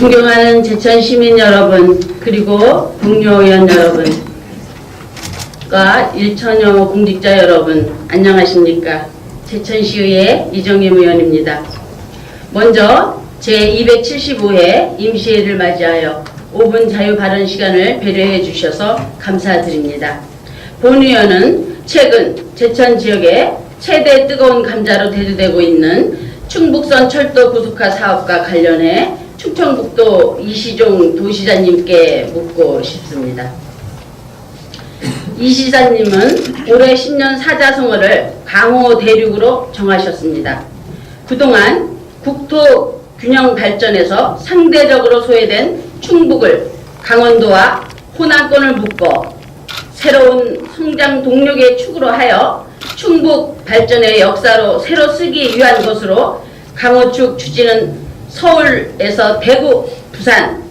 존경하는 제천 시민 여러분, 그리고 동료의원 여러분과 일천여 공직자 여러분, 안녕하십니까? 제천시의회 이정임 의원입니다. 먼저 제275회 임시회를 맞이하여 5분 자유 발언 시간을 배려해 주셔서 감사드립니다. 본 의원은 최근 제천 지역의 최대 뜨거운 감자로 대두되고 있는 충북선 철도 고속화 사업과 관련해 충청북도 이시종 도시장님께 묻고 싶습니다. 이 시장님은 올해 10년 사자성어를 강호 대륙으로 정하셨습니다. 그동안 국토 균형 발전에서 상대적으로 소외된 충북을 강원도와 호남권을 묶어 새로운 성장 동력의 축으로 하여 충북 발전의 역사로 새로 쓰기 위한 것으로 강호축 추진은 서울에서 대구, 부산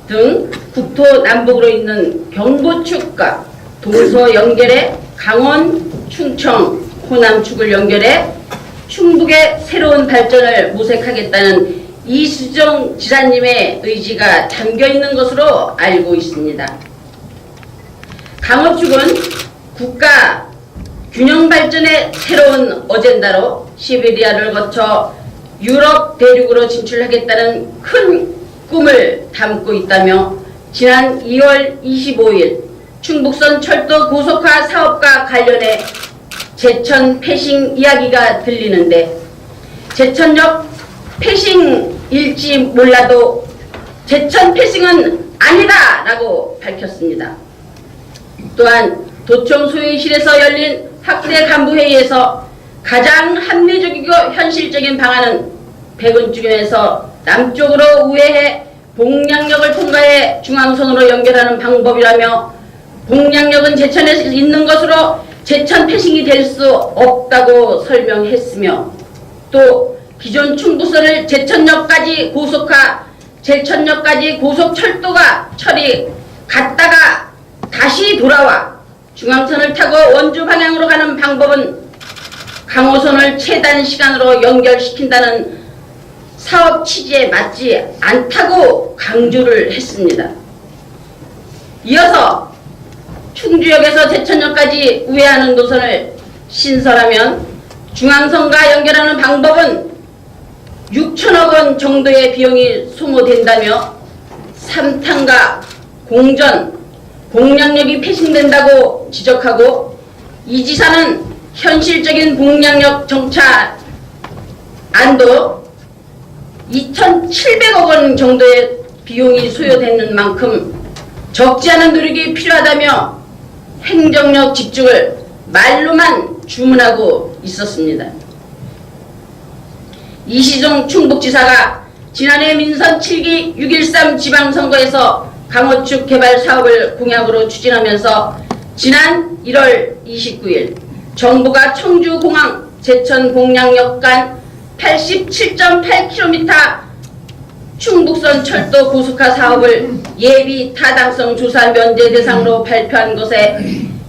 등 국토 남북으로 있는 경보축과 도서 연결해 강원, 충청, 호남축을 연결해 충북의 새로운 발전을 모색하겠다는 이시종 지사님의 의지가 담겨있는 것으로 알고 있습니다. 강호축은 국가 균형 발전의 새로운 어젠다로 시베리아를 거쳐 유럽 대륙으로 진출하겠다는 큰 꿈을 담고 있다며 지난 2월 25일 충북선 철도 고속화 사업과 관련해 제천 패싱 이야기가 들리는데 제천역 패싱일지 몰라도 제천 패싱은 아니다 라고 밝혔습니다. 또한 도청 소위실에서 열린 학대 간부회의에서 가장 합리적이고 현실적인 방안은 백운주변에서 남쪽으로 우회해 봉량역을 통과해 중앙선으로 연결하는 방법이라며 봉량역은 제천에 있는 것으로 제천 패싱이 될 수 없다고 설명했으며 또 기존 충북선을 제천역까지 고속화, 제천역까지 고속철도가 처리 갔다가 다시 돌아와 중앙선을 타고 원주 방향으로 가는 방법은 강호선을 최단 시간으로 연결시킨다는 사업 취지에 맞지 않다고 강조를 했습니다. 이어서 충주역에서 제천역까지 우회하는 노선을 신설하면 중앙선과 연결하는 방법은 6천억 원 정도의 비용이 소모된다며 삼탄과 공전, 봉량역이 패싱된다고 지적하고 이 지사는 현실적인 봉량역 정차 안도 2,700억 원 정도의 비용이 소요되는 만큼 적지 않은 노력이 필요하다며 행정력 집중을 말로만 주문하고 있었습니다. 이시종 충북지사가 지난해 민선 7기 6.13 지방선거에서 강호축 개발 사업을 공약으로 추진하면서 지난 1월 29일 정부가 청주공항 제천 봉량역 간 87.8km 충북선 철도 고속화 사업을 예비 타당성 조사 면제 대상으로 발표한 것에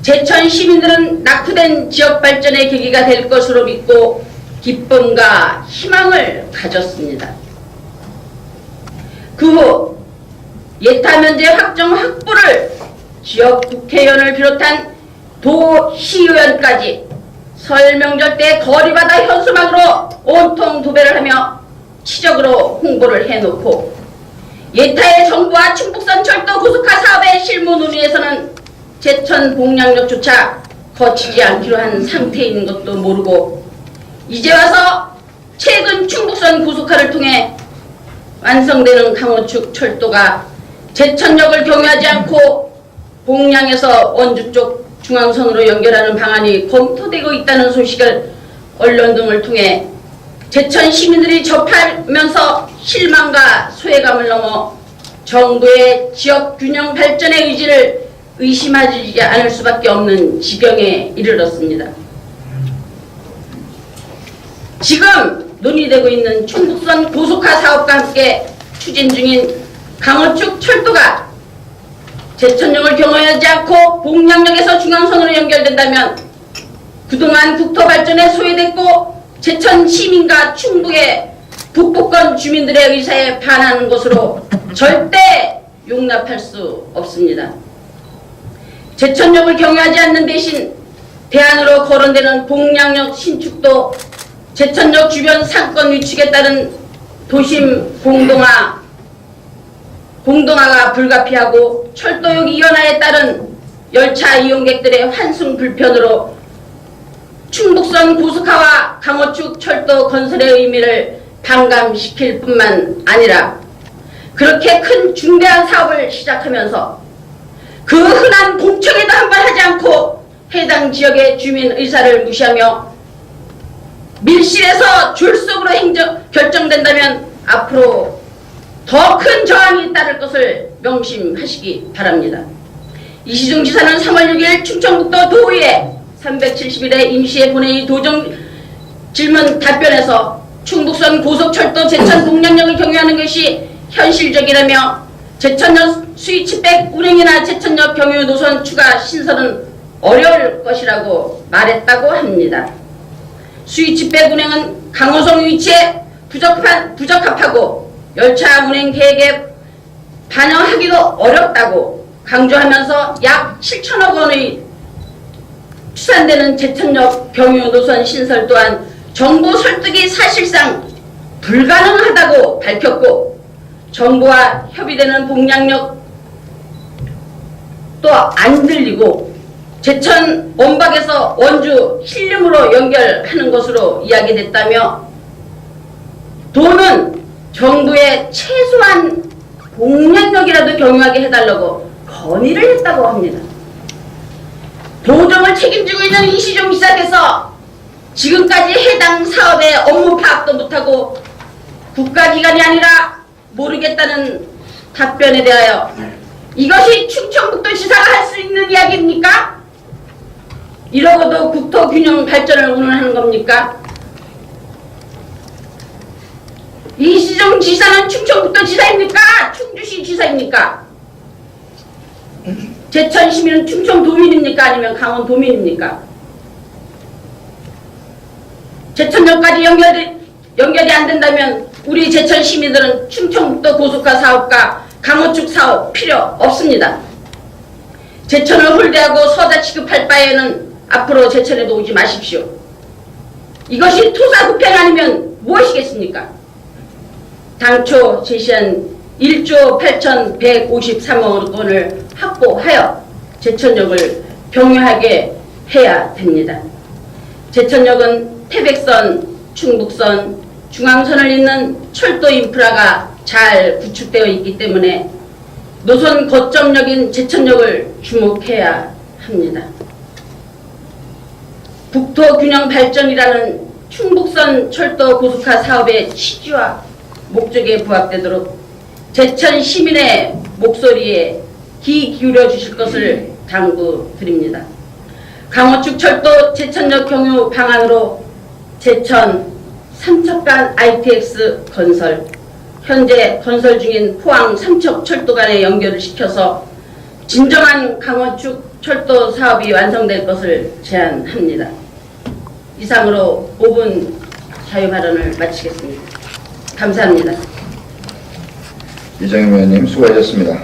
제천 시민들은 낙후된 지역 발전의 계기가 될 것으로 믿고 기쁨과 희망을 가졌습니다. 그 후 예타 면제 확정 확보를 지역 국회의원을 비롯한 도시의원까지 설 명절 때 거리바다 현수막으로 온통 도배를 하며 치적으로 홍보를 해놓고 예타의 정부와 충북선 철도 고속화 사업의 실무 논의에서는 제천 봉량역조차 거치지 않기로 한 상태인 것도 모르고 이제 와서 최근 충북선 고속화를 통해 완성되는 강호축 철도가 제천역을 경유하지 않고 봉량에서 원주 쪽 중앙선으로 연결하는 방안이 검토되고 있다는 소식을 언론 등을 통해 제천 시민들이 접하면서 실망과 소외감을 넘어 정부의 지역 균형 발전의 의지를 의심하지 않을 수밖에 없는 지경에 이르렀습니다. 지금 논의되고 있는 충북선 고속화 사업과 함께 추진 중인 강원축 철도가 제천역을 경유하지 않고 봉양역에서 중앙선으로 연결된다면 그동안 국토 발전에 소외됐고 제천 시민과 충북의 북부권 주민들의 의사에 반하는 것으로 절대 용납할 수 없습니다. 제천역을 경유하지 않는 대신 대안으로 거론되는 봉양역 신축도 제천역 주변 상권 위축에 따른 도심 공동화가 불가피하고 철도역 이원화에 따른 열차 이용객들의 환승 불편으로 충북선 고속화와 강호축 철도 건설의 의미를 반감시킬 뿐만 아니라 그렇게 큰 중대한 사업을 시작하면서 그 흔한 공청회도 한번 하지 않고 해당 지역의 주민 의사를 무시하며 밀실에서 졸속으로 결정된다면 앞으로 더 큰 저항이 따를 것을 명심하시기 바랍니다. 이시중 지사는 3월 6일 충청북도 도의회 371회 임시회 본회의 도정 질문 답변에서 충북선 고속철도 제천 봉양역을 경유하는 것이 현실적이라며 제천역 스위치백 운행이나 제천역 경유 노선 추가 신설은 어려울 것이라고 말했다고 합니다. 스위치백 운행은 강호성 위치에 부적합하고 열차 운행 계획에 반영하기도 어렵다고 강조하면서 약 7천억 원의 추산되는 제천역 경유 노선 신설 또한 정부 설득이 사실상 불가능하다고 밝혔고 정부와 협의되는 봉양역 또 안 들리고 제천 원박에서 원주 신림으로 연결하는 것으로 이야기됐다며 도는 정부의 최소한 봉양역이라도 경유하게 해달라고 건의를 했다고 합니다. 도정을 책임지고 있는 이시종 지사께서 지금까지 해당 사업의 업무 파악도 못하고 국가기관이 아니라 모르겠다는 답변에 대하여 이것이 충청북도 지사가 할 수 있는 이야기입니까? 이러고도 국토균형 발전을 운운하는 겁니까? 이시종 지사는 충청북도 지사입니까? 충주시 지사입니까? 제천 시민은 충청도민입니까? 아니면 강원도민입니까? 제천역까지 연결이 안 된다면 우리 제천 시민들은 충청북도 고속화 사업과 강호축 사업 필요 없습니다. 제천을 홀대하고 서자 취급할 바에는 앞으로 제천에도 오지 마십시오. 이것이 토사구팽 아니면 무엇이겠습니까? 당초 제시한 1조 8,153억 원을 확보하여 제천역을 경유하게 해야 됩니다. 제천역은 태백선, 충북선, 중앙선을 잇는 철도 인프라가 잘 구축되어 있기 때문에 노선 거점역인 제천역을 주목해야 합니다. 국토균형 발전이라는 충북선 철도 고속화 사업의 취지와 목적에 부합되도록 제천 시민의 목소리에 귀 기울여 주실 것을 당부드립니다. 강호축 철도 제천역 경유 방안으로 제천 삼척간 ITX 건설, 현재 건설 중인 포항 삼척 철도 간에 연결을 시켜서 진정한 강원축 철도 사업이 완성될 것을 제안합니다. 이상으로 5분 자유발언을 마치겠습니다. 감사합니다. 이정임 의원님 수고하셨습니다.